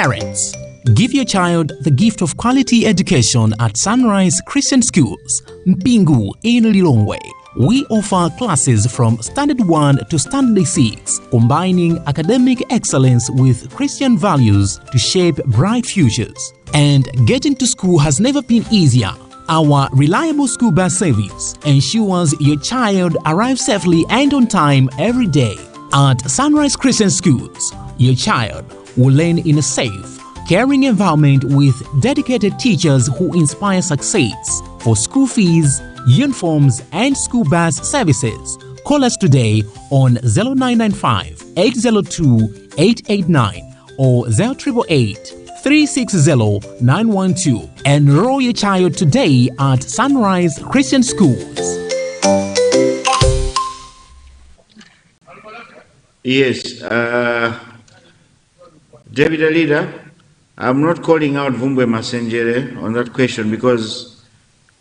Parents, give your child the gift of quality education at Sunrise Christian Schools, Mpingu in Lilongwe. We offer classes from Standard 1 to Standard 6, combining academic excellence with Christian values to shape bright futures. And getting to school has never been easier. Our reliable school bus service ensures your child arrives safely and on time every day. At Sunrise Christian Schools, your child will learn in a safe, caring environment with dedicated teachers who inspire success. For school fees, uniforms, and school bus services, call us today on 0995 802 889 or 0888 360 912. Enroll your child today at Sunrise Christian Schools. Yes, Deputy Leader, I'm not calling out Vumbwe Masengere on that question because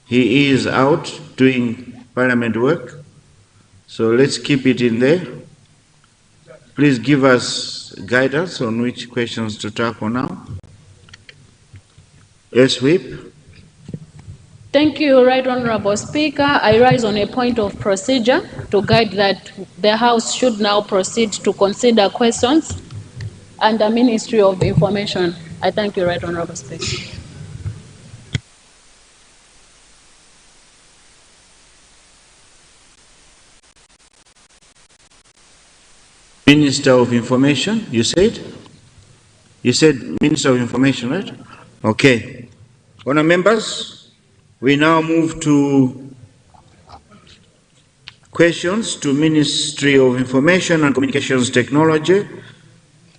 he is out doing parliament work. So let's keep it in there. Please give us guidance on which questions to tackle now. Yes, Whip. Thank you, Right Honorable Speaker. I rise on a point of procedure to guide that the House should now proceed to consider questions under Ministry of Information. I thank you, Right Honorable Speaker. Minister of Information, you said? You said Minister of Information, right? Okay. Honour members, we now move to questions to Ministry of Information and Communications Technology.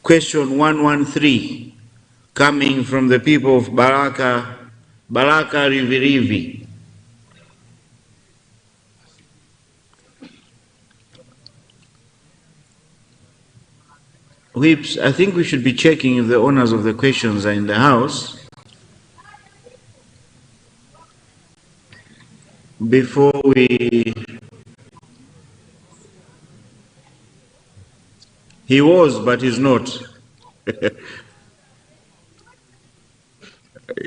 Question 113, coming from the people of Baraka Rivirivi. Whips, I think we should be checking if the owners of the questions are in the house before we... He was, but he's not.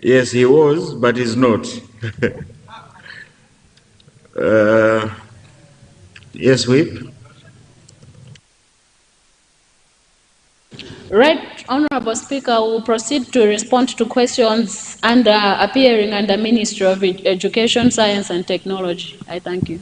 Yes, he was, but he's not. Yes, Whip. Right Honorable Speaker, will proceed to respond to questions appearing under Ministry of Education, Science and Technology. I thank you.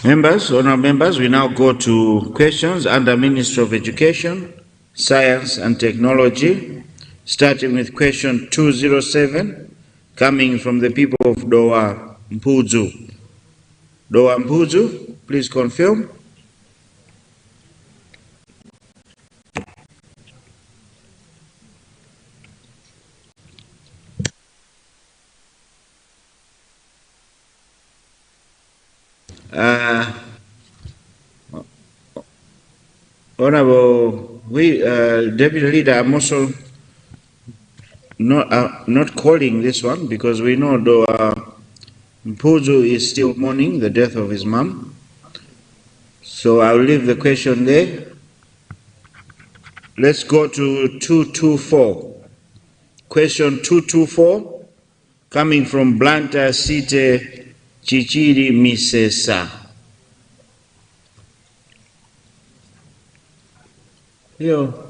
Members, honourable members, we now go to questions under Ministry of Education, Science and Technology, starting with question 207, coming from the people of Dowa Mpuzu. Dowa Mpuzu, please confirm. Honorable, Deputy Leader, I'm also not calling this one because we know Dowa Mpuzu is still mourning the death of his mom. So I'll leave the question there. Let's go to 224. Question 224, coming from Blanta Site Chichiri Misesa. Yo.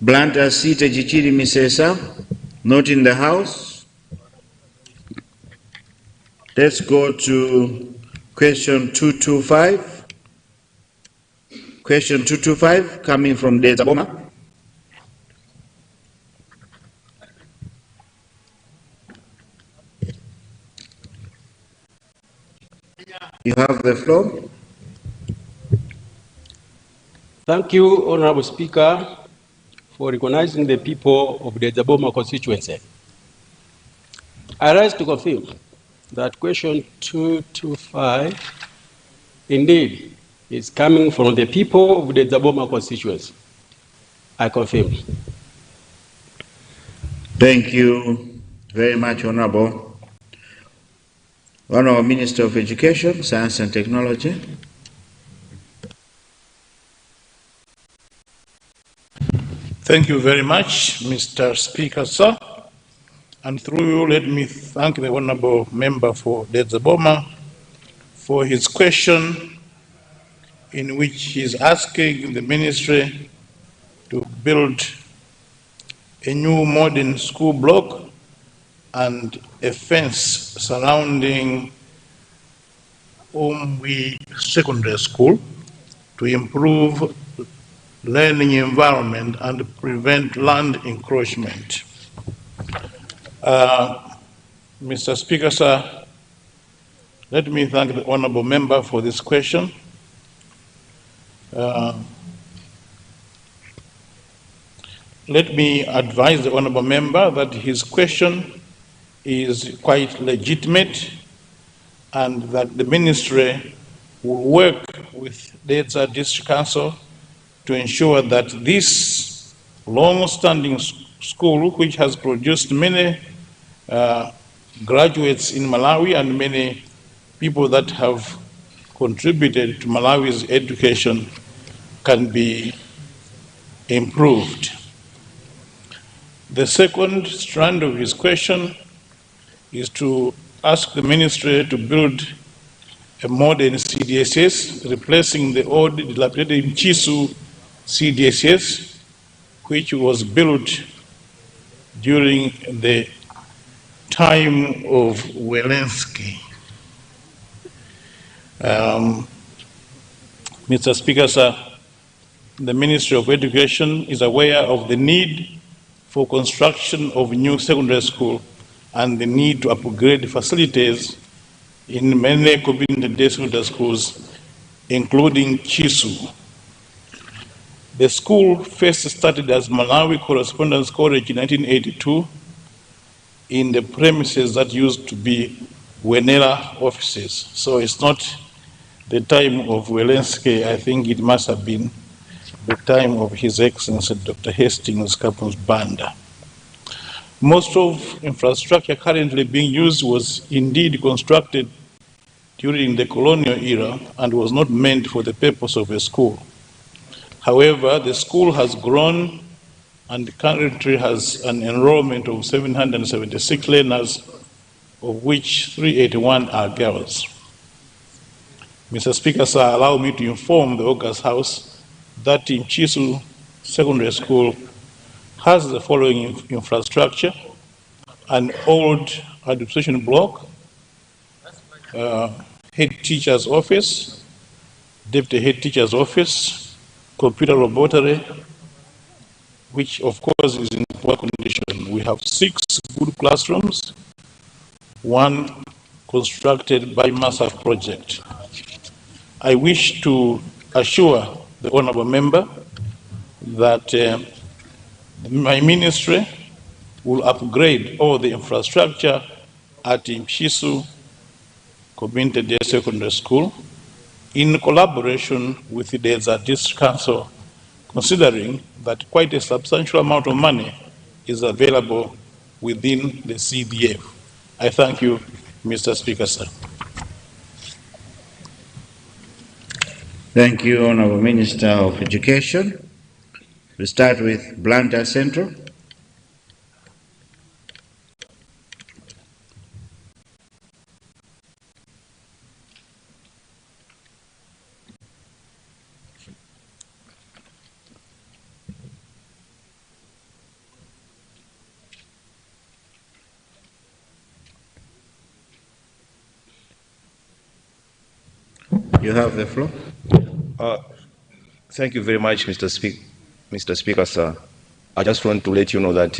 Blanta Site Chichiri Misesa, not in the house. Let's go to question 225. Question 225, coming from Dezaboma. You have the floor. Thank you, Honorable Speaker, for recognizing the people of the Zaboma constituency. I rise to confirm that question 225 indeed is coming from the people of the Zaboma constituency. I confirm. Thank you very much, Honorable. Honorable Minister of Education, Science and Technology. Thank you very much, Mr. Speaker, sir. And through you, let me thank the Honorable Member for Zaboma for his question, in which he is asking the ministry to build a new modern school block and a fence surrounding Umwi Secondary School to improve learning environment and prevent land encroachment. Mr. Speaker, sir, let me thank the Honorable Member for this question. Let me advise the Honorable Member that his question is quite legitimate and that the ministry will work with Dedza District Council to ensure that this long-standing school, which has produced many graduates in Malawi and many people that have contributed to Malawi's education, can be improved. The second strand of his question is to ask the ministry to build a modern CDSS, replacing the old dilapidated Mchisu CDSS, which was built during the time of Welensky. Mr. Speaker, sir, the Ministry of Education is aware of the need for construction of new secondary school and the need to upgrade facilities in many community secondary schools, including Chisu. The school first started as Malawi Correspondence College in 1982 in the premises that used to be Wenera offices. So it's not the time of Welensky. I think it must have been the time of His Excellency Dr. Hastings Kapu's Banda. Most of infrastructure currently being used was indeed constructed during the colonial era and was not meant for the purpose of a school. However, the school has grown and currently has an enrollment of 776 learners, of which 381 are girls. Mr. Speaker, sir, allow me to inform the August House that in Chisu Secondary School has the following infrastructure: an old administration block, head teacher's office, deputy head teacher's office, computer laboratory, which of course is in poor condition. We have 6 good classrooms, 1 constructed by MASAF project. I wish to assure the Honorable Member that my ministry will upgrade all the infrastructure at Mchisu Community Day Secondary School in collaboration with the Dedza District Council, considering that quite a substantial amount of money is available within the CDF. I thank you, Mr. Speaker, sir. Thank you, Honorable Minister of Education. We start with Blantyre Central. You have the floor. Thank you very much, Mr. Speaker, sir. I just want to let you know that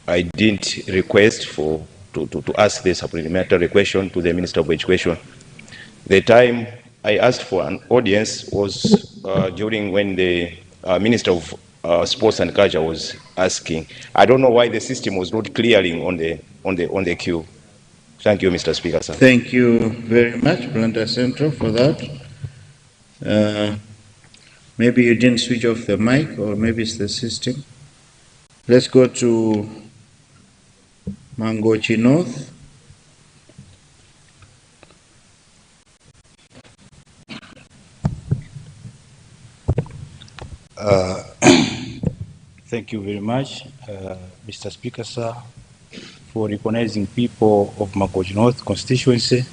I didn't request to ask the supplementary question to the Minister of Education. The time I asked for an audience was during when the Minister of Sports and Culture was asking. I don't know why the system was not clearing on the queue. Thank you, Mr. Speaker, sir. Thank you very much, Blantyre Central, for that. Maybe you didn't switch off the mic, or maybe it's the system. Let's go to Mangochi North. Thank you very much, Mr. Speaker, sir, for recognizing people of Mangochi North constituency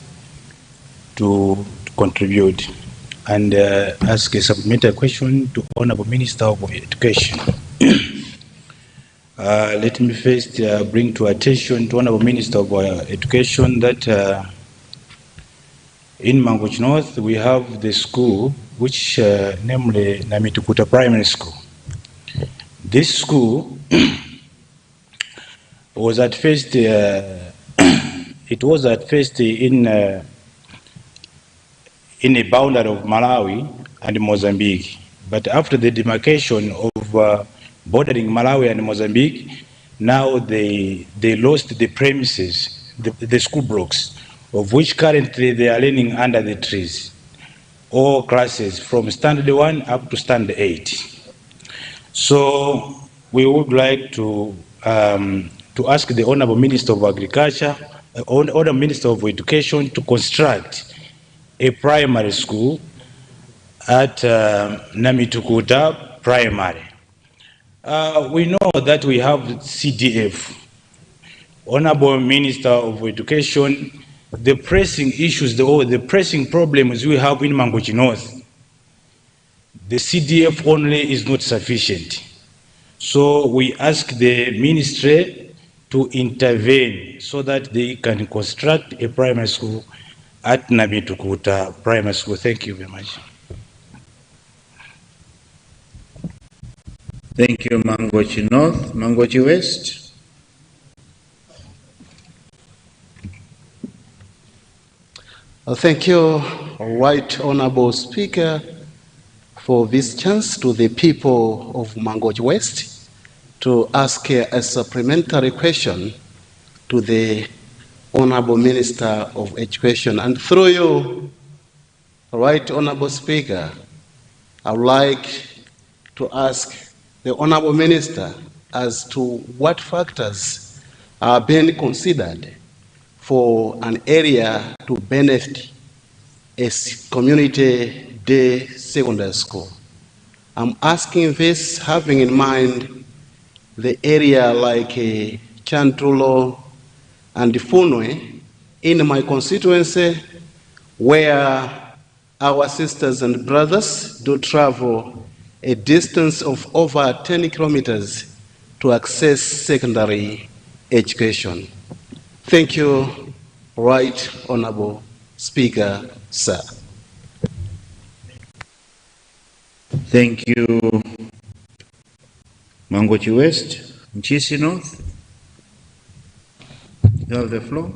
to contribute and ask a supplementary question to Honorable Minister of Education. Let me first bring to attention to Honorable Minister of Education that in Mangochi North we have the school which namely Namitukuta Primary School. This school was at first it was at first in a boundary of Malawi and Mozambique, but after the demarcation of bordering Malawi and Mozambique, now they lost the premises, the school blocks, of which currently they are learning under the trees, all classes from standard 1 up to standard 8. So we would like to ask the Honorable Minister of Agriculture, Honorable Minister of Education to construct a primary school at Namitukuta Primary. We know that we have CDF. Honorable Minister of Education, the pressing issues, the pressing problems we have in Mangochi North, the CDF only is not sufficient. So we ask the ministry to intervene so that they can construct a primary school at Namitukuta Primary School. Thank you very much. Thank you, Mangochi North. Mangochi West. Thank you, Right Honorable Speaker, for this chance to the people of Mangochi West to ask a supplementary question to the Honorable Minister of Education. And through you, Right Honorable Speaker, I would like to ask the Honorable Minister as to what factors are being considered for an area to benefit a community day secondary school. I'm asking this having in mind the area like Chantulo and Funwe in my constituency, where our sisters and brothers do travel a distance of over 10 kilometers to access secondary education. Thank you, Right Honorable Speaker, sir. Thank you, Mangochi West. Mchisi North. You have the floor.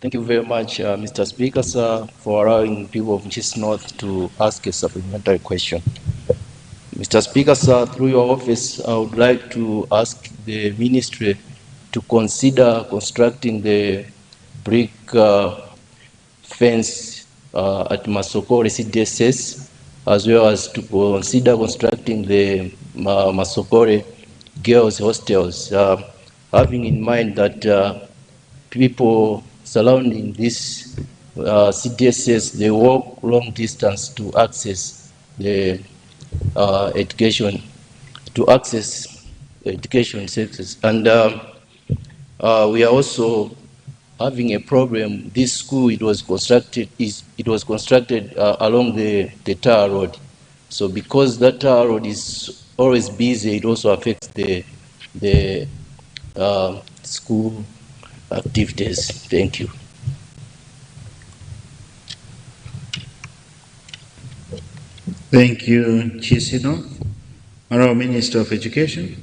Thank you very much, Mr. Speaker, sir, for allowing people of Mchisi North to ask a supplementary question. Mr. Speaker, sir, through your office, I would like to ask the ministry to consider constructing the brick fence at Masokore CDSS, as well as to consider constructing the Masokore girls hostels, having in mind that people surrounding this CDSS, they walk long distance to access the education services. And we are also having a problem. This school, it was constructed along the tar road. So because that tar road is always busy, it also affects the school activities. Thank you. Thank you, Chisino. Honorable Minister of Education.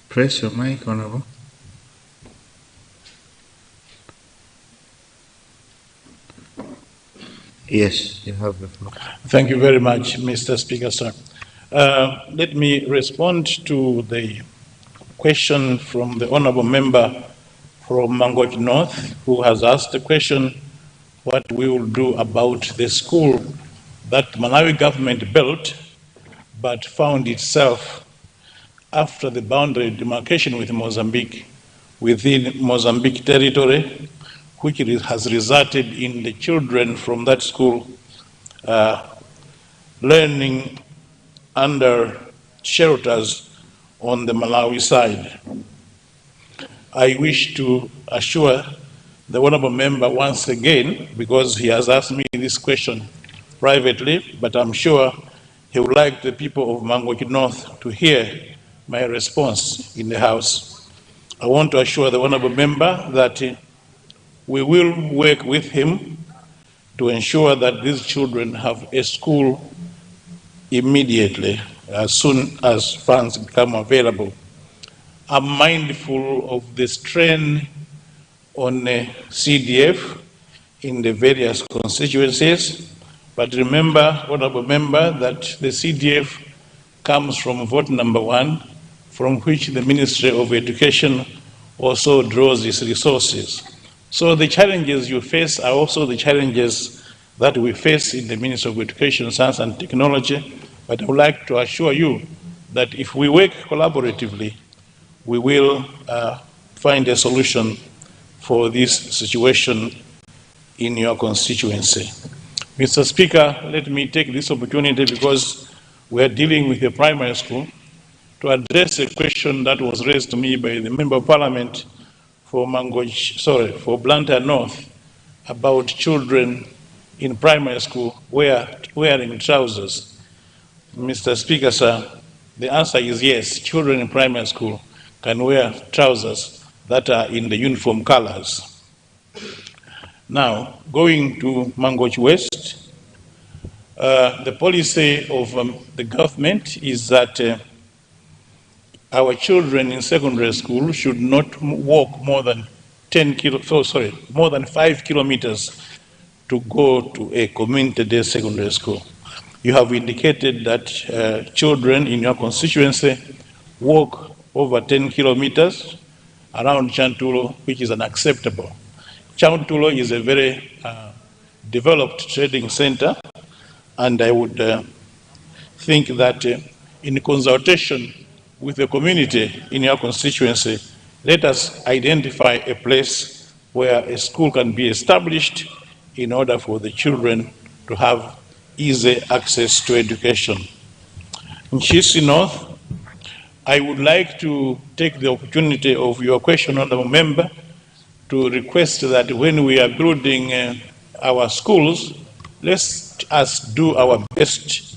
Press your mic, Honorable. Yes, you have the floor. Thank you very much, Mr. Speaker, sir. Let me respond to the question from the honorable member from Mangochi North, who has asked the question, what we will do about the school that Malawi government built, but found itself after the boundary demarcation with Mozambique, within Mozambique territory, which has resulted in the children from that school learning under shelters on the Malawi side. I wish to assure the honorable member once again, because he has asked me this question privately, but I'm sure he would like the people of Mangochi North to hear my response in the House. I want to assure the honorable member that we will work with him to ensure that these children have a school immediately, as soon as funds become available. I'm mindful of the strain on CDF in the various constituencies, but remember, honorable member, that the CDF comes from vote number 1, from which the Ministry of Education also draws its resources. So the challenges you face are also the challenges that we face in the Ministry of Education, Science and Technology, but I would like to assure you that if we work collaboratively, we will find a solution for this situation in your constituency. Mr. Speaker, let me take this opportunity, because we are dealing with a primary school, to address a question that was raised to me by the Member of Parliament for for Blantyre North, about children in primary school wearing trousers. Mr. Speaker, sir, the answer is yes. Children in primary school can wear trousers that are in the uniform colors. Now, going to Mangochi West, the policy of the government is that our children in secondary school should not walk more than 5 kilometers to go to a community-day secondary school. You have indicated that children in your constituency walk over 10 kilometers around Chantulo, which is unacceptable. Chantulo is a very developed trading center, and I would think that in consultation with the community in your constituency, let us identify a place where a school can be established in order for the children to have easy access to education. In Chisi North, I would like to take the opportunity of your question, honorable member, to request that when we are building our schools, let us do our best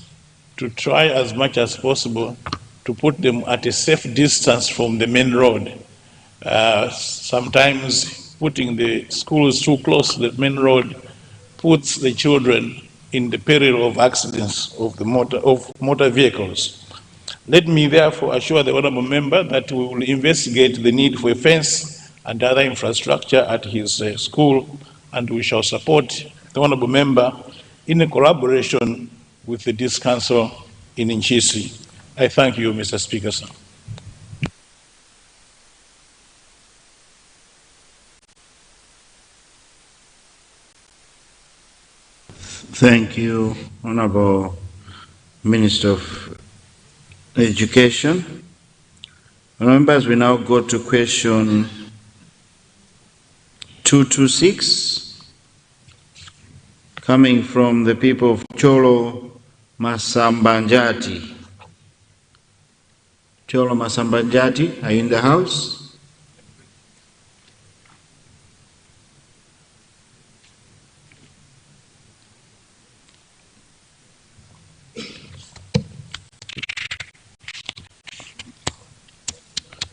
to try as much as possible to put them at a safe distance from the main road. Sometimes putting the schools too close to the main road puts the children in the peril of accidents of motor vehicles. Let me therefore assure the honorable member that we will investigate the need for a fence and other infrastructure at his school, and we shall support the honorable member in a collaboration with the Disc Council in Nchisi. I thank you, Mr. Speaker, sir. Thank you, Honorable Minister of Education. Members, we now go to question 226, coming from the people of Cholo Masambanjati. Cholo Masambanjati, are you in the house?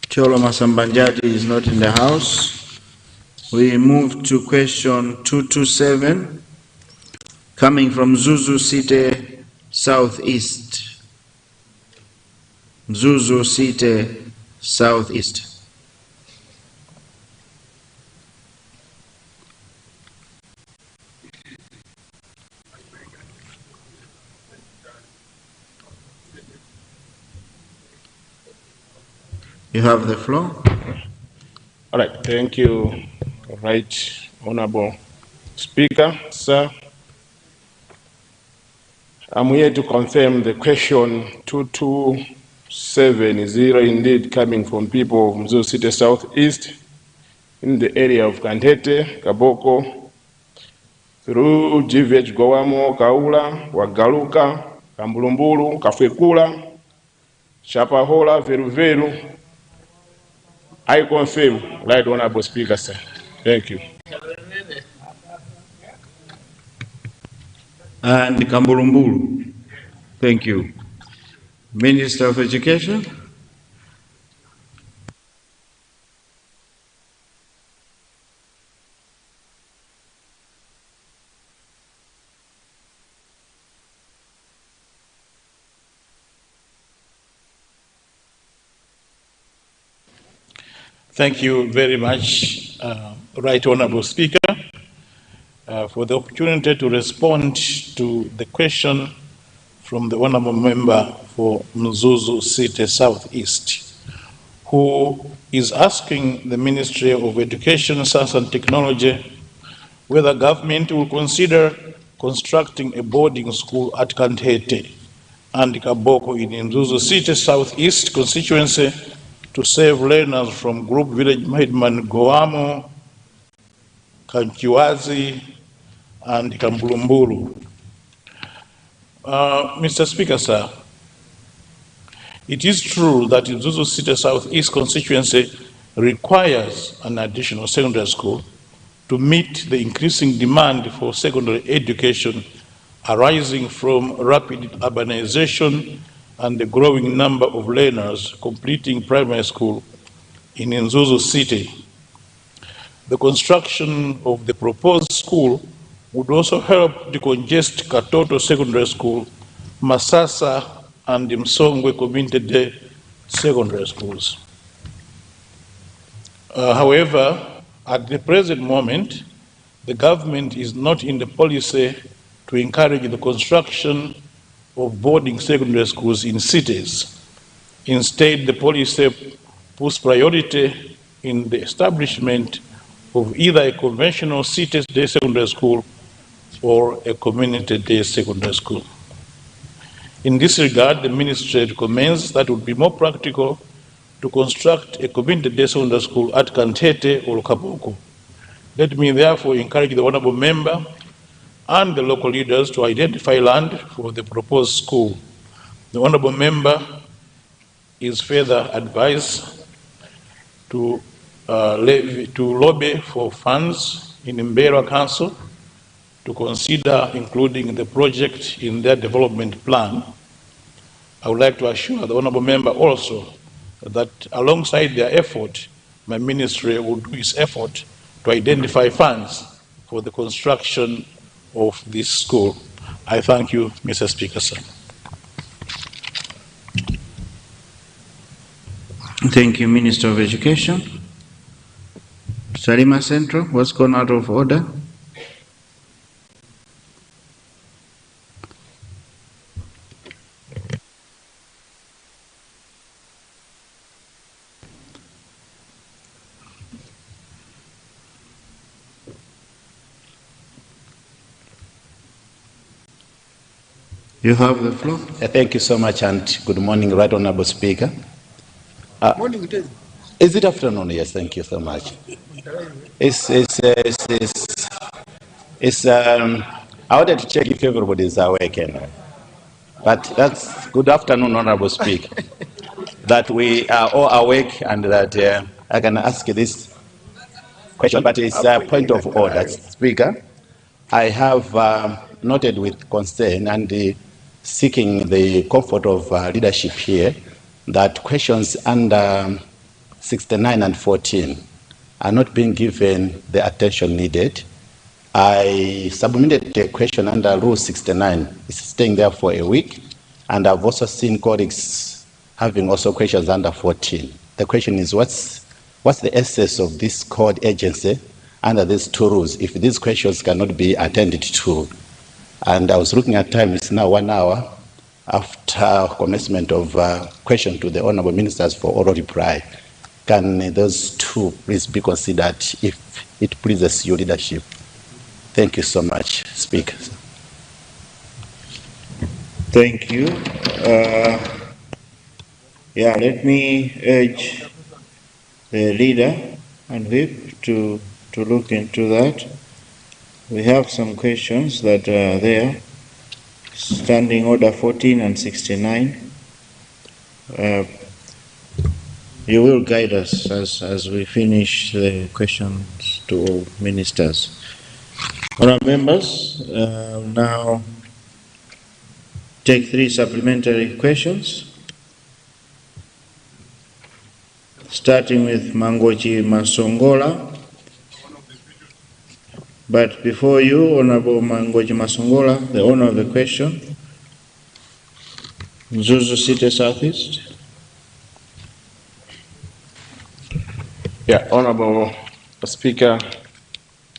Cholo Masambanjati is not in the house. We move to question 227, coming from Zuzu City, Southeast. Zuzu City, Southeast. You have the floor. All right, thank you, Right Honorable Speaker. Sir, I'm here to confirm the question 2270 indeed coming from people of Mzuzu City Southeast in the area of Kantete, Kaboko, through GVH Gowamo, Kaula, Wagaluka, Kambulumbulu, Kafekula, Chapahola, Veruveru. I confirm, Right Honorable Speaker, sir. Thank you. And Kambulumbulu. Thank you. Minister of Education. Thank you very much, Right Honorable Speaker, for the opportunity to respond to the question from the Honorable Member for Mzuzu City Southeast, who is asking the Ministry of Education, Science and Technology whether government will consider constructing a boarding school at Kantete and Kaboko in Mzuzu City Southeast constituency to save learners from Group Village Mahidman Goamo, Kanchiwazi, and Kambulumbulu. Mr. Speaker, sir, it is true that Mzuzu City Southeast constituency requires an additional secondary school to meet the increasing demand for secondary education arising from rapid urbanization and the growing number of learners completing primary school in Mzuzu City. The construction of the proposed school would also help decongest Katoto Secondary School, Masasa, and Msongwe Community Day Secondary Schools. However, at the present moment, the government is not in the policy to encourage the construction of boarding secondary schools in cities. Instead, the policy puts priority in the establishment of either a conventional city-day secondary school or a community-day secondary school. In this regard, the ministry recommends that it would be more practical to construct a community-day secondary school at Kantete or Kaboko. Let me therefore encourage the honorable member and the local leaders to identify land for the proposed school. The honorable member is further advised to lobby for funds in Mbeerwa Council to consider including the project in their development plan. I would like to assure the honorable member also that alongside their effort, my ministry will do its effort to identify funds for the construction of this school. I thank you, Mr. Speaker, sir. Thank you, Minister of Education. Salima Central, what's gone out of order? You have the floor. Thank you so much, and good morning, Right Honorable Speaker. Morning, it is. Is it afternoon? Yes, thank you so much. I wanted to check if everybody is awake, but that's good afternoon, Honorable Speaker. That we are all awake and that I can ask this question, but it's a point of order, Speaker. I have noted with concern and seeking the comfort of leadership here that questions under 69 and 14 are not being given the attention needed. I submitted a question under Rule 69. It's staying there for a week, and I've also seen colleagues having also questions under 14. The question is, what's the essence of this code agency under these two rules if these questions cannot be attended to? And I was looking at time, it's now 1 hour after commencement of question to the honorable ministers for oral reply. can those two please be considered if it pleases your leadership? Thank you so much, Speaker. Thank you. Yeah, let me urge the leader and whip to look into that. We have some questions that are there. Standing Order 14 and 69. You will guide us as we finish the questions to all ministers. Honourable members, now take 3 supplementary questions. Starting with Mangochi Masongola. But before you, Honorable Mangochi Masongola, the owner of the question, Mzuzu City Southeast. Yeah, Honorable Speaker,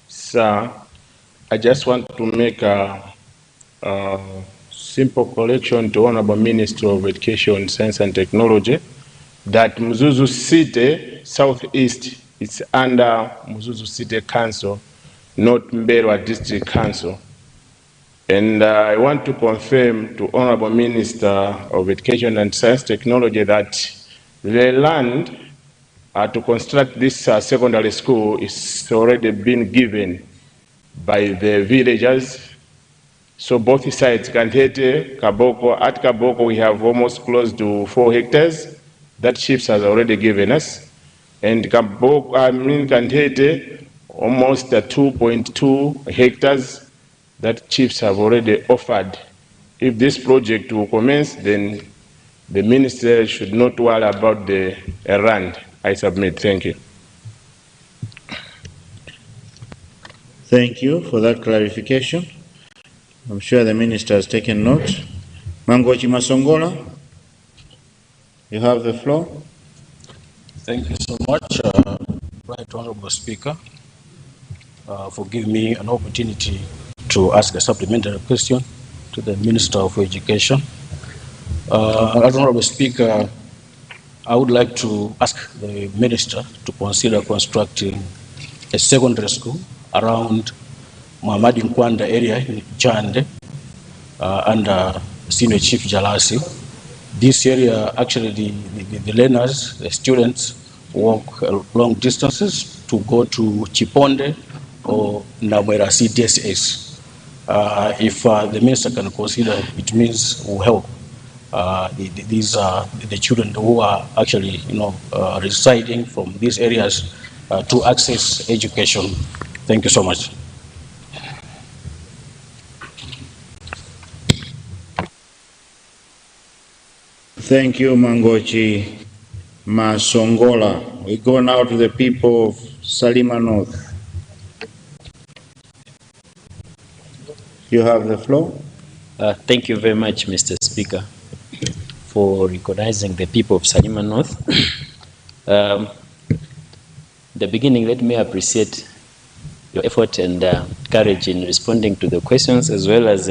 sir, I just want to make a simple correction to Honorable Minister of Education, Science and Technology that Mzuzu City Southeast is under Mzuzu City Council, not Mberwa District Council. And I want to confirm to Honorable Minister of Education and Science Technology that the land to construct this secondary school is already been given by the villagers. So both sides, Kantete, Kaboko, at Kaboko we have almost close to 4 hectares that chiefs has already given us. And Kaboko, Kantete, almost 2.2 hectares that chiefs have already offered. If this project will commence, then the minister should not worry about the land. I submit. Thank you. Thank you for that clarification. I'm sure the minister has taken note. Mangochi Masongola, you have the floor. Thank you so much, Right Honorable Speaker, for giving me an opportunity to ask a supplementary question to the Minister of Education. Honorable Speaker, I would like to ask the Minister to consider constructing a secondary school around Muhammad Nkwanda area in Jande under Senior Chief Jalasi. This area, actually, the learners, the students, walk long distances to go to Chiponde or Namwera CDSS. If the Minister can consider, it means will help. These are the children who are actually, residing from these areas to access education. Thank you so much. Thank you, Mangochi Masongola. We go now to the people of Salima North. You have the floor. Thank you very much, Mr. Speaker, for recognizing the people of Salima North. The beginning, let me appreciate your effort and courage in responding to the questions, as well as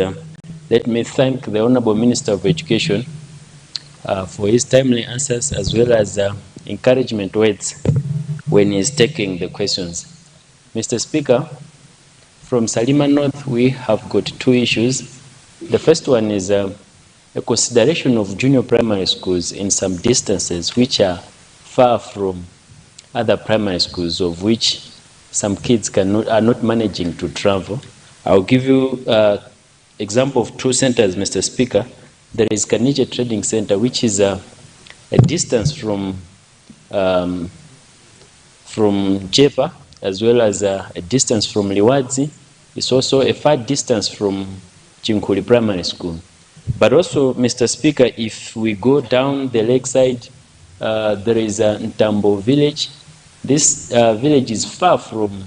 let me thank the Honorable Minister of Education for his timely answers, as well as encouragement words when he's taking the questions. Mr. Speaker, from Salima North, we have got 2 issues. The first one is a consideration of junior primary schools in some distances which are far from other primary schools, of which some kids are not managing to travel. I'll give you an example of 2 centers, Mr. Speaker. There is Kanije Trading Center, which is a distance from Jepa, as well as a distance from Liwadzi. It's also a far distance from Chinkuli Primary School. But also, Mr. Speaker, if we go down the lakeside, there is a Ntambo village. This village is far from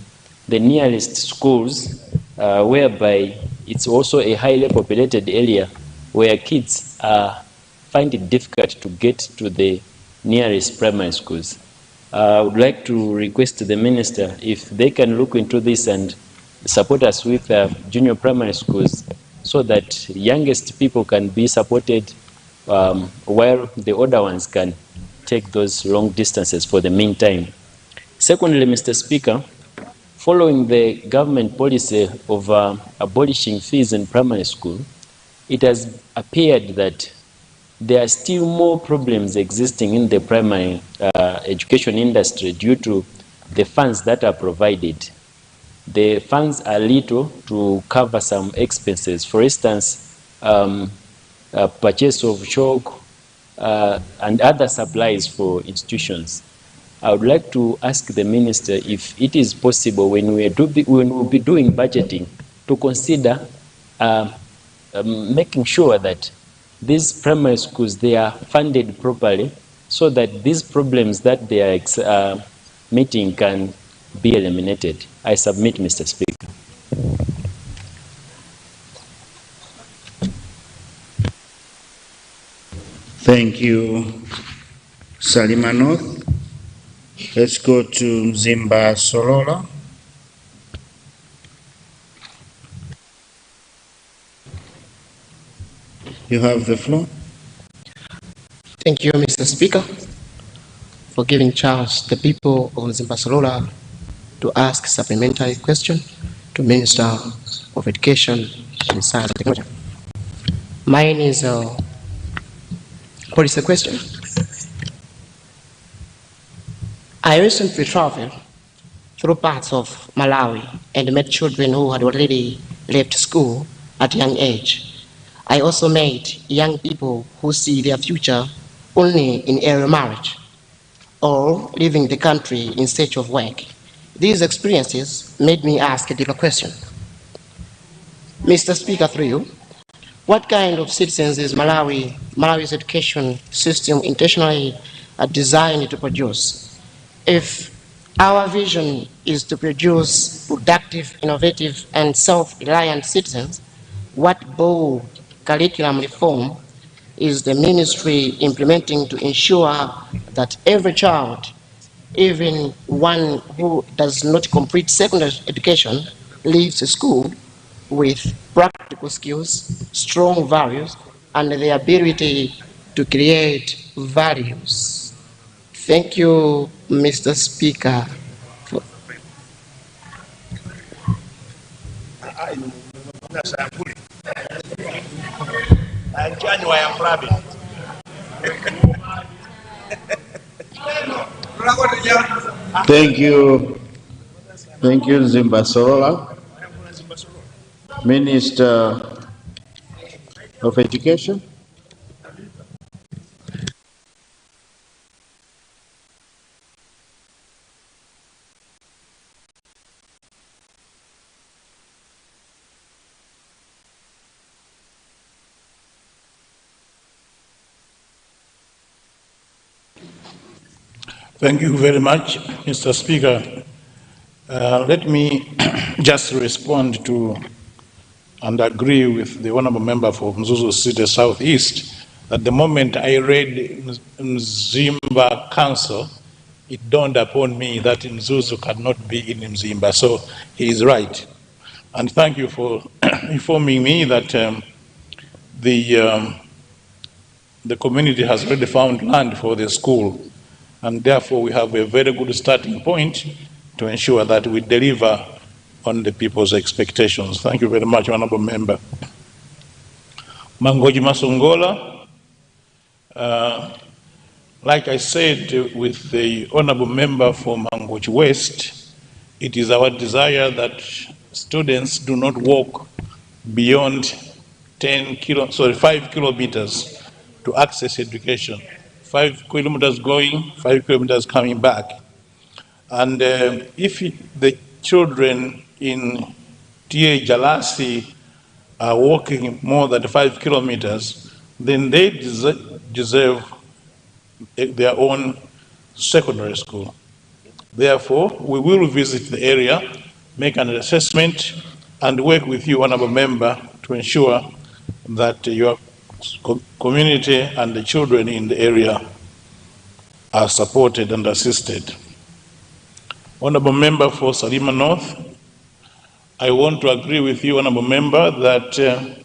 the nearest schools, whereby it's also a highly populated area where kids find it difficult to get to the nearest primary schools. I would like to request the Minister if they can look into this and support us with junior primary schools, so that youngest people can be supported while the older ones can take those long distances for the meantime. Secondly, Mr. Speaker, following the government policy of abolishing fees in primary school, it has appeared that there are still more problems existing in the primary education industry due to the funds that are provided. The funds are little to cover some expenses. For instance, purchase of chalk and other supplies for institutions. I would like to ask the Minister if it is possible when we'll be doing budgeting to consider making sure that these primary schools, they are funded properly so that these problems that they are meeting can be eliminated. I submit, Mr. Speaker. Thank you, Salima North. Let's go to Mzimba Solola. You have the floor. Thank you, Mr. Speaker, for giving chance the people of Mzimba Solola to ask supplementary question to Minister of Education and Science and Technology. Mine is, what is the question? I recently traveled through parts of Malawi and met children who had already left school at a young age. I also met young people who see their future only in early marriage or leaving the country in search of work. These experiences made me ask a deeper question. Mr. Speaker, through you, what kind of citizens is Malawi's education system intentionally designed to produce? If our vision is to produce productive, innovative, and self-reliant citizens, what bold curriculum reform is the ministry implementing to ensure that every child, even one who does not complete secondary education, leaves school with practical skills, strong values, and the ability to create values? Thank you, Mr. Speaker. Thank you. Thank you, Mzimba Solola. Minister of Education. Thank you very much, Mr. Speaker. Let me just respond to and agree with the Honourable Member for Mzuzu City Southeast that the moment I read Mzimba Council, it dawned upon me that Mzuzu cannot be in Mzimba, so he is right. And thank you for informing me that the community has already found land for the school, and therefore we have a very good starting point to ensure that we deliver on the people's expectations. Thank you very much, Honourable Member. Mangoji Masongola, like I said with the Honourable Member for Mangoji West, it is our desire that students do not walk beyond 5 kilometers to access education. 5 kilometers going, 5 kilometers coming back. And if the children in TA Jalasi are walking more than 5 kilometers, then they deserve their own secondary school. Therefore, we will visit the area, make an assessment, and work with you, Honourable Member, to ensure that your community and the children in the area are supported and assisted. Honourable Member for Salima North, I want to agree with you, Honourable Member, that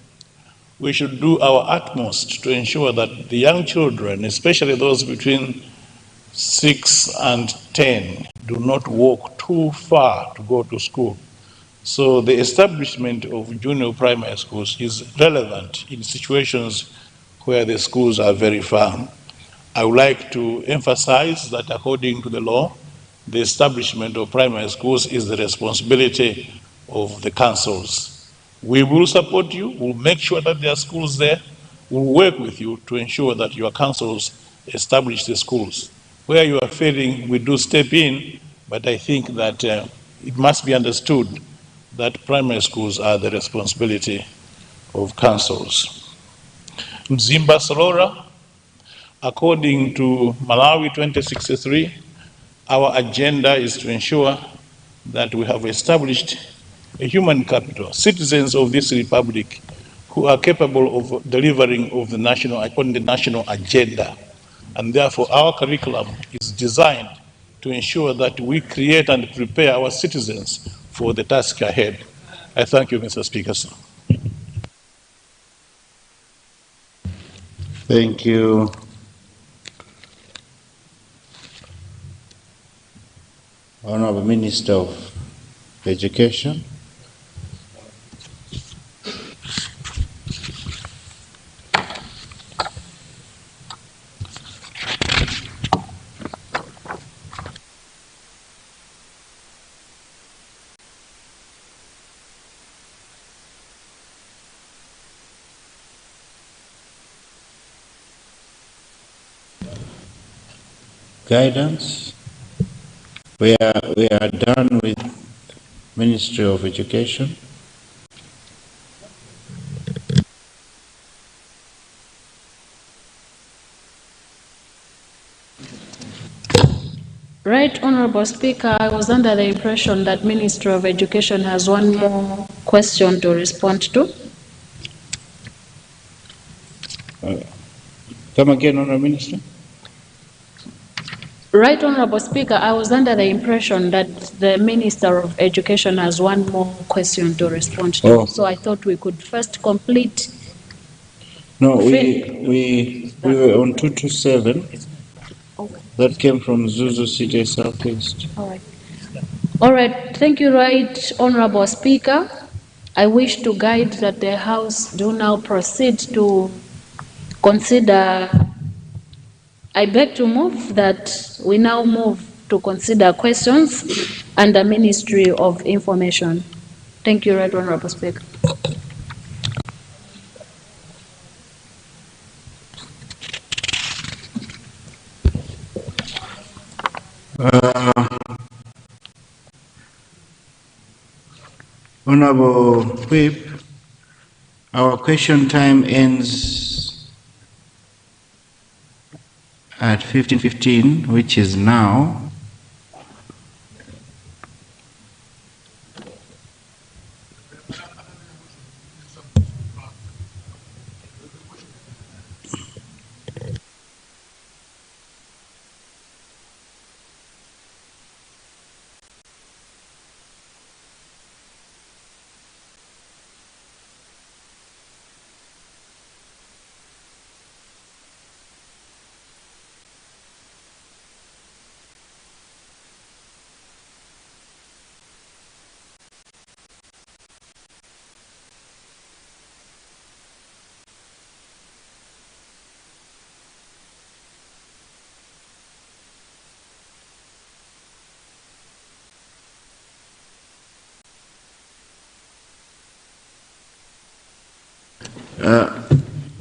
we should do our utmost to ensure that the young children, especially those between 6 and 10 do not walk too far to go to school. So the establishment of junior primary schools is relevant in situations where the schools are very far. I would like to emphasize that according to the law, the establishment of primary schools is the responsibility of the councils. We will support you, we'll make sure that there are schools there, we'll work with you to ensure that your councils establish the schools. Where you are failing, we do step in, but I think that it must be understood that primary schools are the responsibility of councils. Mzimba Sorora, according to Malawi 2063, our agenda is to ensure that we have established a human capital, citizens of this republic who are capable of delivering on the national agenda. And therefore our curriculum is designed to ensure that we create and prepare our citizens for the task ahead. I thank you, Mr. Speaker, sir. Thank you. Honorable Minister of Education. Guidance. We are done with Ministry of Education. Right, Honorable Speaker, I was under the impression that Ministry of Education has one more question to respond to. Come again, Honorable Minister. Right, Honorable Speaker, I was under the impression that the Minister of Education has one more question to respond to. Oh. So I thought we could first complete. No, we were on 227. Okay. That came from Zuzu City Southeast. All right. All right. Thank you, right, Honorable Speaker. I wish to guide that the House do now proceed to consider. I beg to move that we now move to consider questions under Ministry of Information. Thank you, Right Honorable Speaker. Honorable Whip, our question time ends at 15:15, which is now.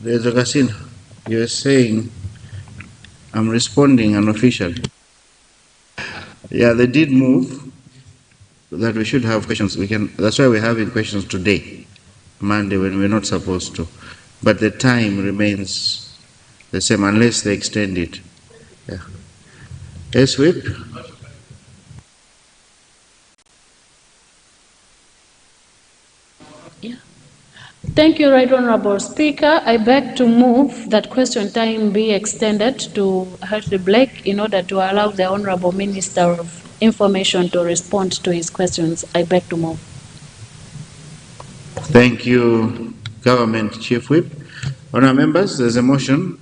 There's a casino. You're saying I'm responding unofficially. Yeah, they did move that we should have questions. That's why we're having questions today, Monday, when we're not supposed to. But the time remains the same unless they extend it. Yeah. Yes, Whip? Thank you, Right Honorable Speaker. I beg to move that question time be extended to Hartley Blake in order to allow the Honorable Minister of Information to respond to his questions. I beg to move. Thank you, Government Chief Whip. Honourable members, there's a motion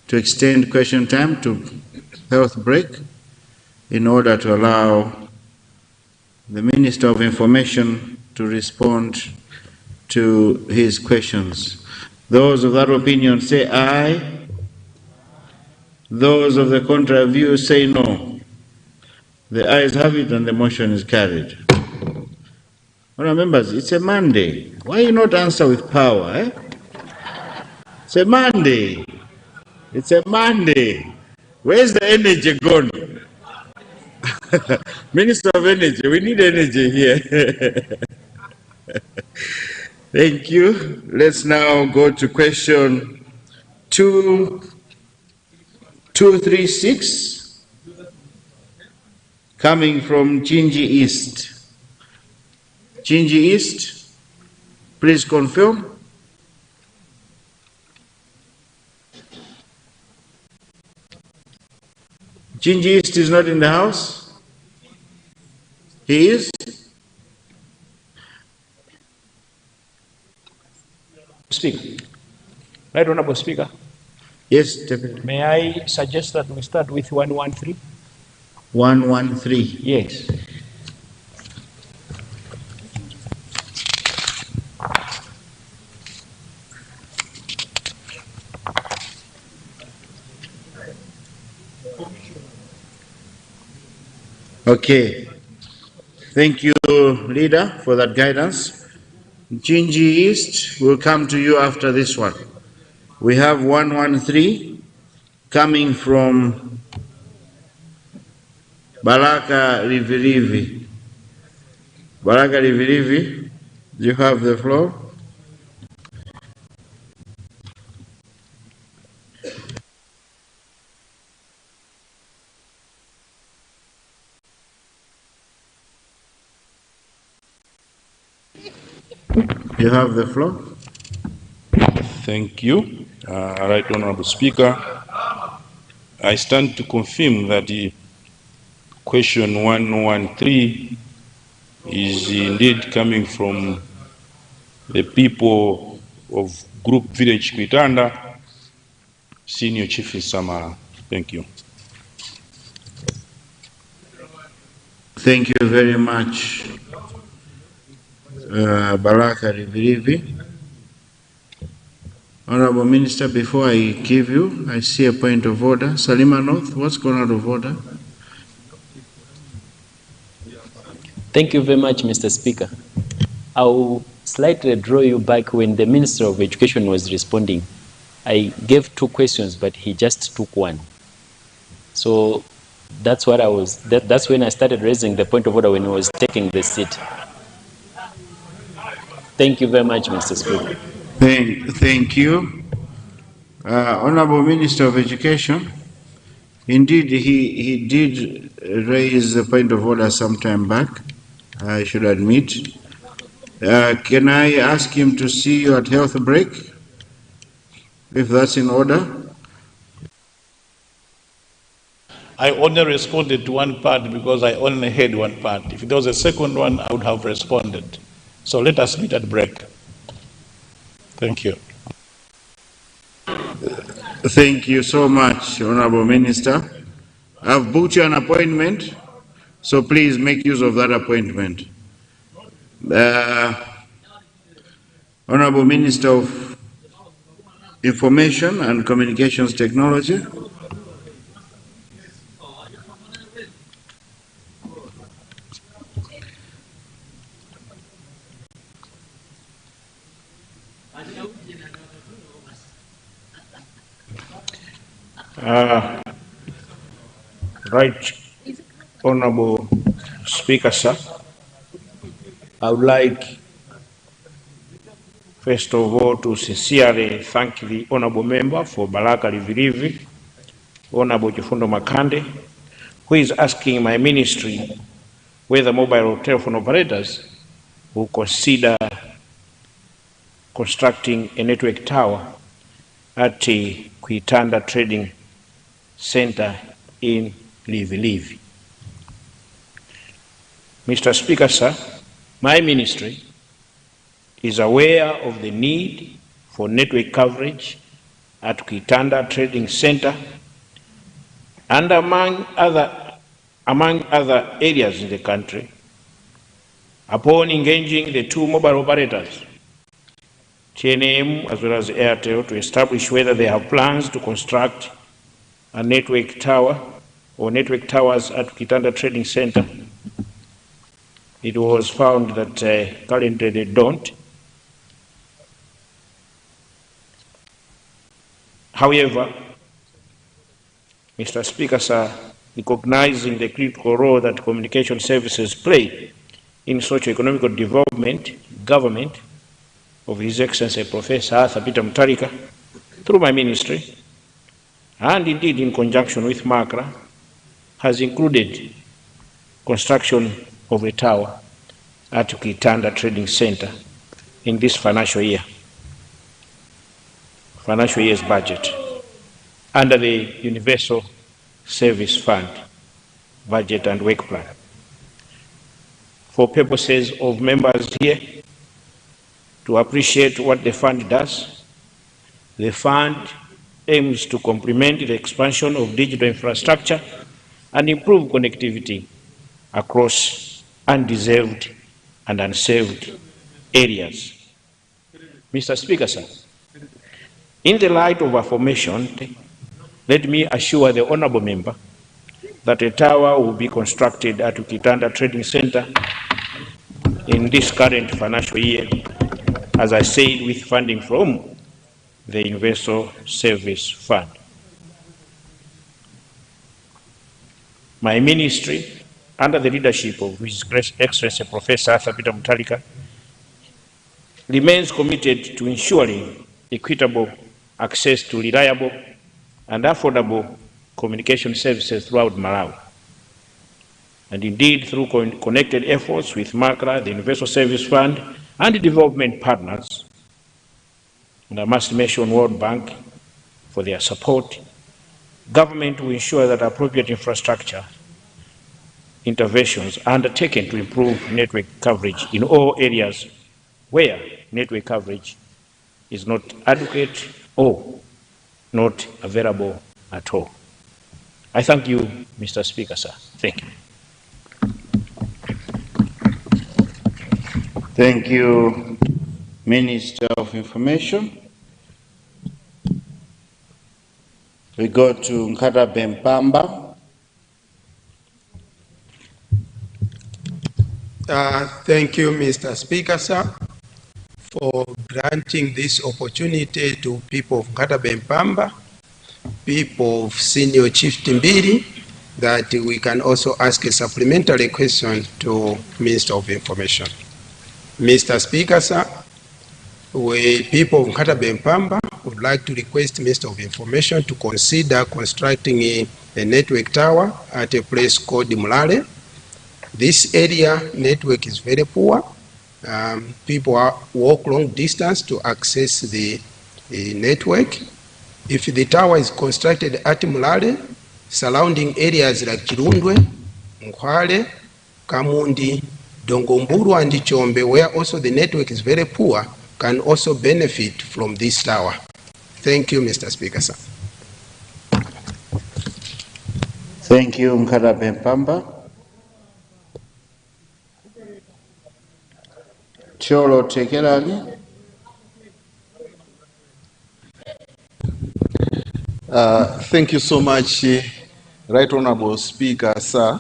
to extend question time to health break in order to allow the Minister of Information to respond to his questions. Those of that opinion say aye. Those of the contrary view say no. The ayes have it and the motion is carried. Honourable members, it's a Monday. Why you not answer with power? Eh? It's a Monday. It's a Monday. Where's the energy gone? Minister of Energy, we need energy here. Thank you. Let's now go to question 236, coming from Chinji East. Chinji East, please confirm. Chinji East is not in the house? He is? Speaker. Right, Honorable Speaker. Yes, Deputy. May I suggest that we start with 113? 113. Yes. Okay. Thank you, Leader, for that guidance. Chinji East will come to you after this one. We have 113 coming from Baraka Rivirivi. Baraka Rivirivi, you have the floor. You have the floor. Thank you. Right Honorable Speaker, I stand to confirm that the question 113 is indeed coming from the people of Group Village Kuitanda, Senior Chief in Samara. Thank you. Thank you very much, Baraka Rivirivi. Honorable Minister, before I give you, I see a point of order. Salima North, what's gone out of order? Thank you very much, Mr. Speaker. I'll slightly draw you back when the Minister of Education was responding. I gave 2 questions, but he just took 1. So that's what that's when I started raising the point of order when he was taking the seat. Thank you very much, Mr. Speaker. Thank you. Honorable Minister of Education, indeed he did raise the point of order some time back, I should admit. Can I ask him to see you at health break, if that's in order? I only responded to one part because I only heard one part. If there was a second one, I would have responded. So let us meet at break. Thank you. Thank you so much, Honorable Minister. I've booked you an appointment, so please make use of that appointment. Honorable Minister of Information and Communications Technology. Right, Honorable Speaker, sir. I would like, first of all, to sincerely thank the Honorable Member for Baraka Rivirivi, Honorable Chifundo Makande, who is asking my ministry whether mobile telephone operators will consider constructing a network tower at the Kuitanda Trading Center in Livi. Mr. Speaker, sir, my ministry is aware of the need for network coverage at Kuitanda Trading Center and among other areas in the country, upon engaging the two mobile operators, TNM as well as Airtel, to establish whether they have plans to construct a network tower or network towers at Kitanda Trading Center, it was found that currently they don't. However, Mr. Speaker, sir, recognizing the critical role that communication services play in socio-economic development, government of His Excellency Professor Arthur Peter Mutharika, through my ministry, and indeed in conjunction with MACRA, has included construction of a tower at Kitanda Trading Center in this financial year's budget, under the Universal Service Fund budget and work plan. For purposes of members here to appreciate what the fund does, the fund aims to complement the expansion of digital infrastructure and improve connectivity across undeserved and unserved areas. Mr. Speaker, sir, in the light of aforementioned, let me assure the honourable member that a tower will be constructed at Kitanda Trading Center in this current financial year, as I said, with funding from the Universal Service Fund. My ministry, under the leadership of His Excellency Professor Arthur Peter Mutharika, remains committed to ensuring equitable access to reliable and affordable communication services throughout Malawi. And indeed, through connected efforts with MACRA, the Universal Service Fund, and development partners, and I must mention World Bank for their support, government will ensure that appropriate infrastructure interventions are undertaken to improve network coverage in all areas where network coverage is not adequate or not available at all. I thank you, Mr. Speaker, sir. Thank you. Thank you, Minister of Information. We go to Nkata Bempamba. Thank you, Mr. Speaker, sir, for granting this opportunity to people of Nkata Bempamba, people of Senior Chief Timbiri, that we can also ask a supplementary question to Minister of Information. Mr. Speaker, sir, we people of Nkata Bempamba would like to request Minister of Information to consider constructing a network tower at a place called Mulale. This area network is very poor. People walk long distance to access the network. If the tower is constructed at Mulale, surrounding areas like Chirundwe, Nkwale, Kamundi, Dongomburu, and Chombe, where also the network is very poor, can also benefit from this tower. Thank you, Mr. Speaker, sir. Thank you, Nkata Bempamba. Cholo Tekelani. Thank you so much, Right Honorable Speaker, sir,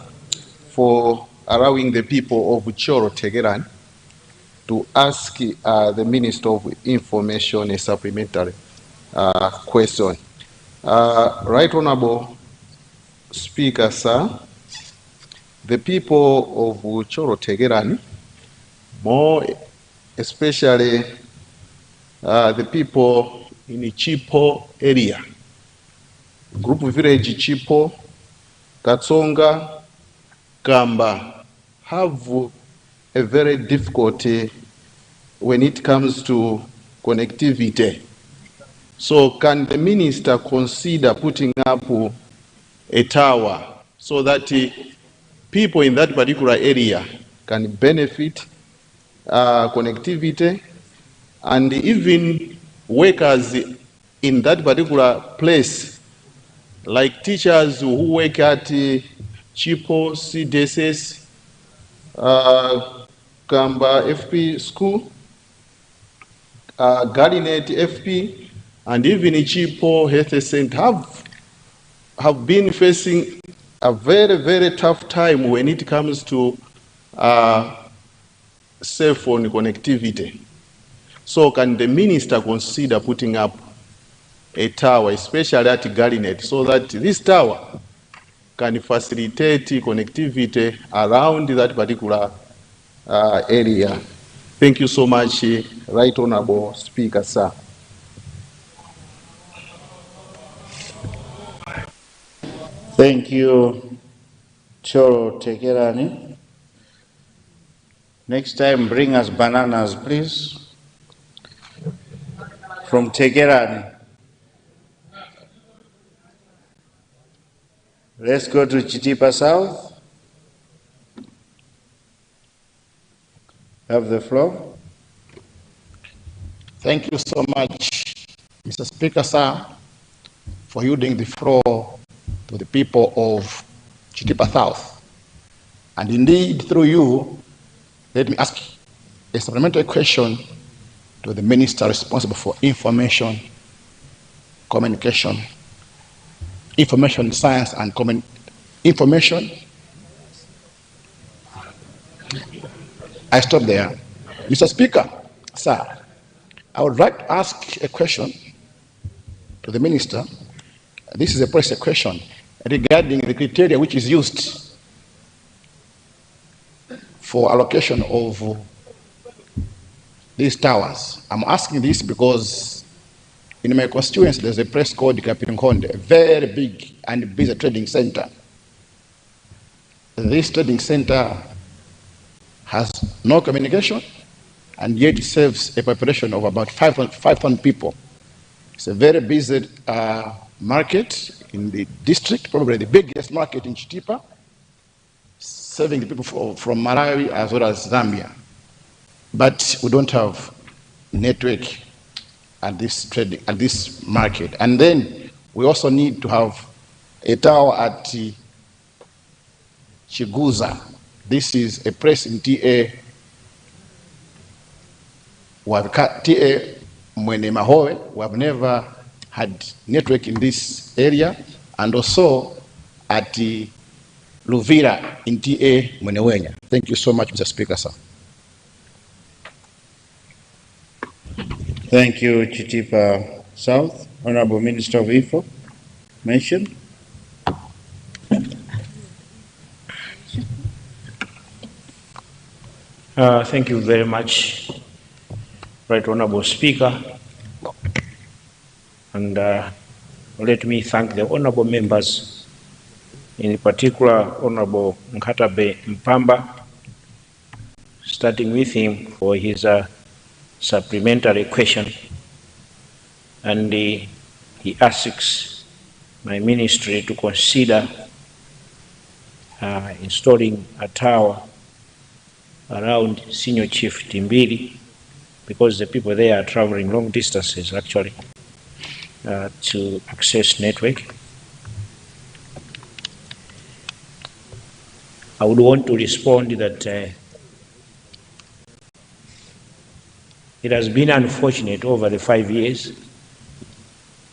for allowing the people of Cholo Tekelani to ask the Minister of Information a supplementary question. Right Honorable Speaker, sir, the people of Cholo Tekelani, more especially the people in the Chipo area, group village Chipo, Katsonga, Kamba, have a very difficulty when it comes to connectivity. So can the minister consider putting up a tower so that people in that particular area can benefit connectivity, and even workers in that particular place like teachers who work at Chipo, CDSS, Kamba FP school, Garlinet FP, and even Chipo Health Center have been facing a very, very tough time when it comes to cell phone connectivity. So can the minister consider putting up a tower, especially at Garlinet, so that this tower can facilitate connectivity around that particular area? Thank you so much, Right Honorable Speaker, sir. Thank you, Choro Tekerani. Next time, bring us bananas, please. From Tekerani. Let's go to Chitipa South. Have the floor. Thank you so much, Mr. Speaker, sir, for yielding the floor to the people of Chitipa South. And indeed, through you, let me ask a supplementary question to the minister responsible for information, communication, information science and information. I stop there. Mr. Speaker, sir, I would like to ask a question to the minister. This is a press question regarding the criteria which is used for allocation of these towers. I'm asking this because in my constituency there's a place called Kapinkonde, a very big and busy trading center. This trading center has no communication and yet it serves a population of about 500 people. It's a very busy market in the district, probably the biggest market in Chitipa, serving the people from Malawi as well as Zambia. But we don't have network at this market. And then we also need to have a tower at Chiguza. This is a place in TA. We have TA Mwene Mahoe. We have never had network in this area. And also at Luvira in TA Mwenewenya. Thank you so much, Mr. Speaker, sir. Thank you, Chitipa South. Honorable Minister of Information. Thank you very much, Right Honorable Speaker. And let me thank the honorable members, in particular Honorable Nkatabe Mpamba, starting with him for his supplementary question. And he asks my ministry to consider installing a tower around Senior Chief Timbiri, because the people there are traveling long distances actually to access network. I would want to respond that it has been unfortunate over the 5 years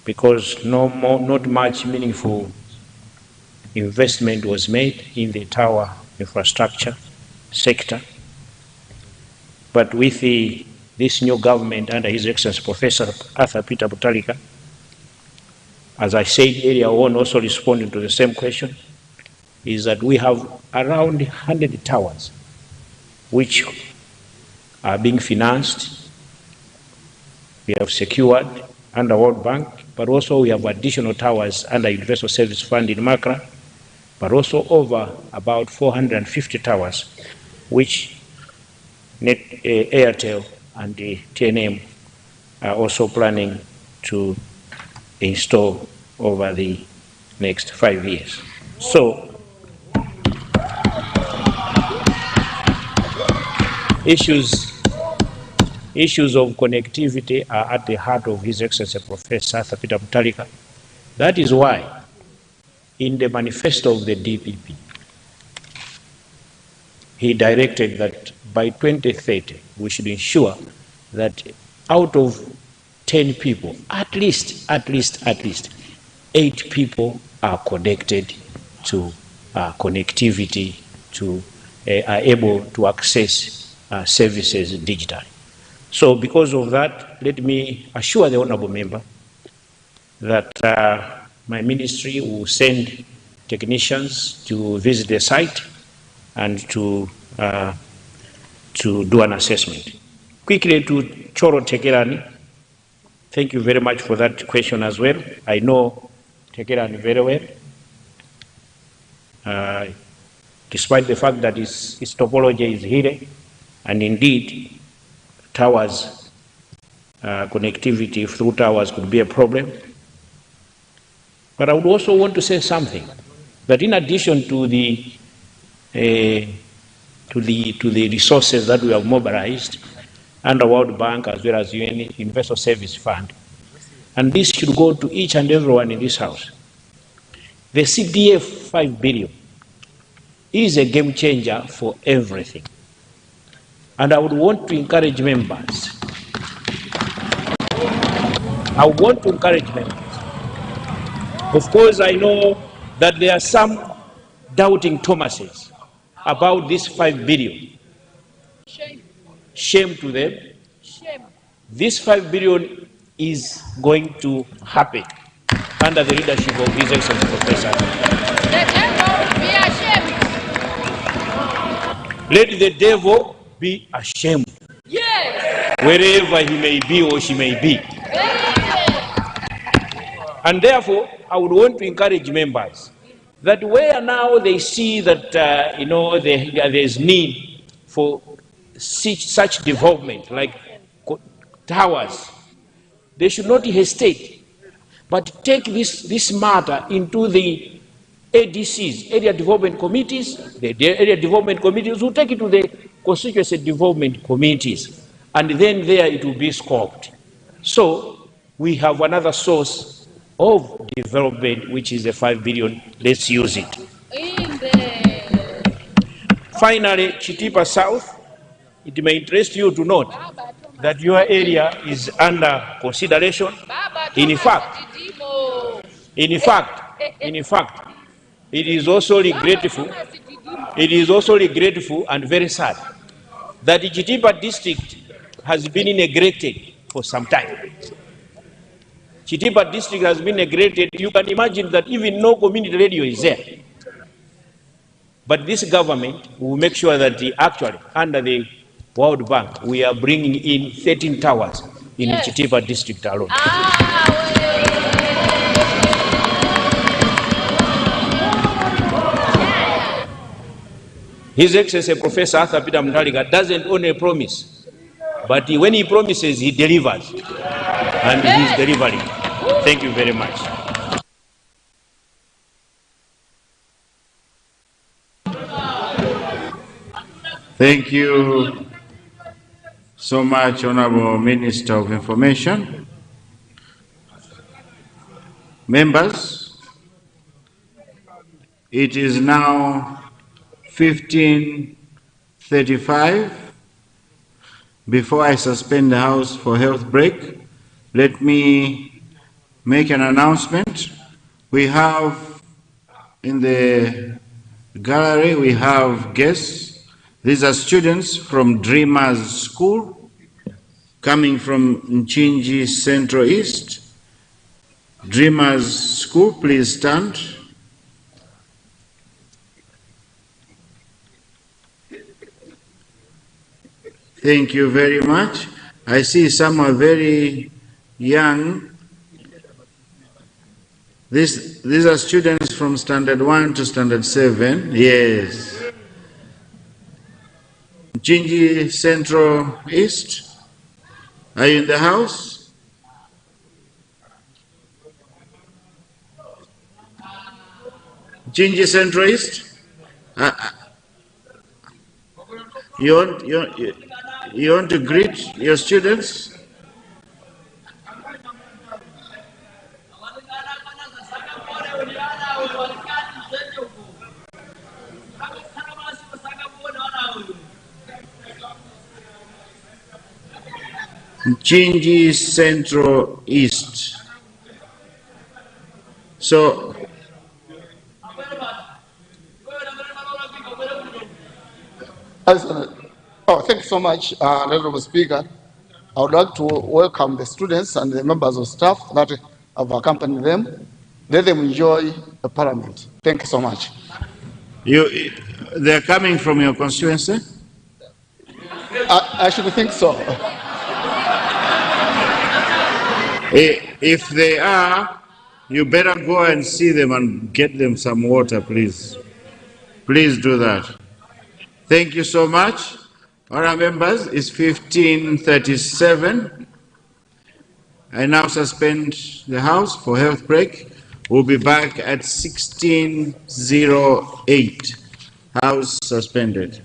because not much meaningful investment was made in the tower infrastructure sector. But with this new government under His Excellency Professor Arthur Peter Mutharika, as I said earlier on, also responding to the same question, is that we have around 100 towers which are being financed. We have secured under World Bank, but also we have additional towers under Universal Service Fund in Makra, but also over about 450 towers which Airtel and the TNM are also planning to install over the next 5 years. So, issues of connectivity are at the heart of His Excellency Professor Arthur Peter Mutharika. That is why in the manifesto of the DPP, he directed that by 2030, we should ensure that out of 10 people, at least 8 people are connected to connectivity, are able to access services digitally. So because of that, let me assure the honorable member that my ministry will send technicians to visit the site and to do an assessment. Quickly to Choro Tekerani, thank you very much for that question as well. I know Tekerani very well, despite the fact that its topology is hidden, and indeed towers, connectivity through towers could be a problem. But I would also want to say something, that in addition to the resources that we have mobilized under World Bank as well as UN Universal Service Fund, and this should go to each and everyone in this house, the CDF 5 billion is a game changer for everything. And I would want to encourage members. Of course, I know that there are some doubting Thomases about this 5 billion. Shame to them. This 5 billion is going to happen under the leadership of His Excellency Professor. Let the devil be ashamed. Yes. Wherever he may be or she may be. And therefore, I would want to encourage members that where now they see that there is need for such development like towers, they should not hesitate, but take this matter into the ADCs, area development committees. The area development committees will take it to the constituency development committees, and then there it will be scoped. So we have another source of development, which is the 5 billion. Let's use it. Finally, Chitipa South, it may interest you to note that your area is under consideration. In fact, it is also regretful and very sad that the Chitipa district has been neglected for some time. Chitipa district has been neglected. You can imagine that even no community radio is there. But this government will make sure that actually, under the World Bank, we are bringing in 13 towers in the Chitipa district alone. His Excellency Professor Arthur Peter Mutharika doesn't only promise, but when he promises, he delivers. And he's delivering. Thank you very much. Thank you so much, Honorable Minister of Information. Members, it is now 15:35. Before I suspend the House for health break, let me make an announcement. We have in the gallery, we have guests. These are students from Dreamers School coming from Nchinji Central East. Dreamers School, please stand. Thank you very much. I see some are very young. These are students from Standard 1 to Standard 7. Yes. Nchinji Central East, are you in the house? Nchinji Central East? You want to greet your students? Mchinji Central East. So, oh, thank you so much, Honorable Speaker. I would like to welcome the students and the members of staff that have accompanied them. Let them enjoy the parliament. Thank you so much. They're coming from your constituency? I should think so. If they are, you better go and see them and get them some water, please. Please do that. Thank you so much. Honourable members, it's 15:37. I now suspend the House for health break. We'll be back at 16:08. House suspended.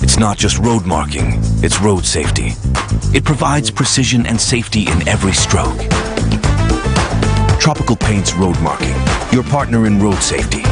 It's not just road marking, it's road safety. It provides precision and safety in every stroke. Tropical Paints Road Marking, your partner in road safety.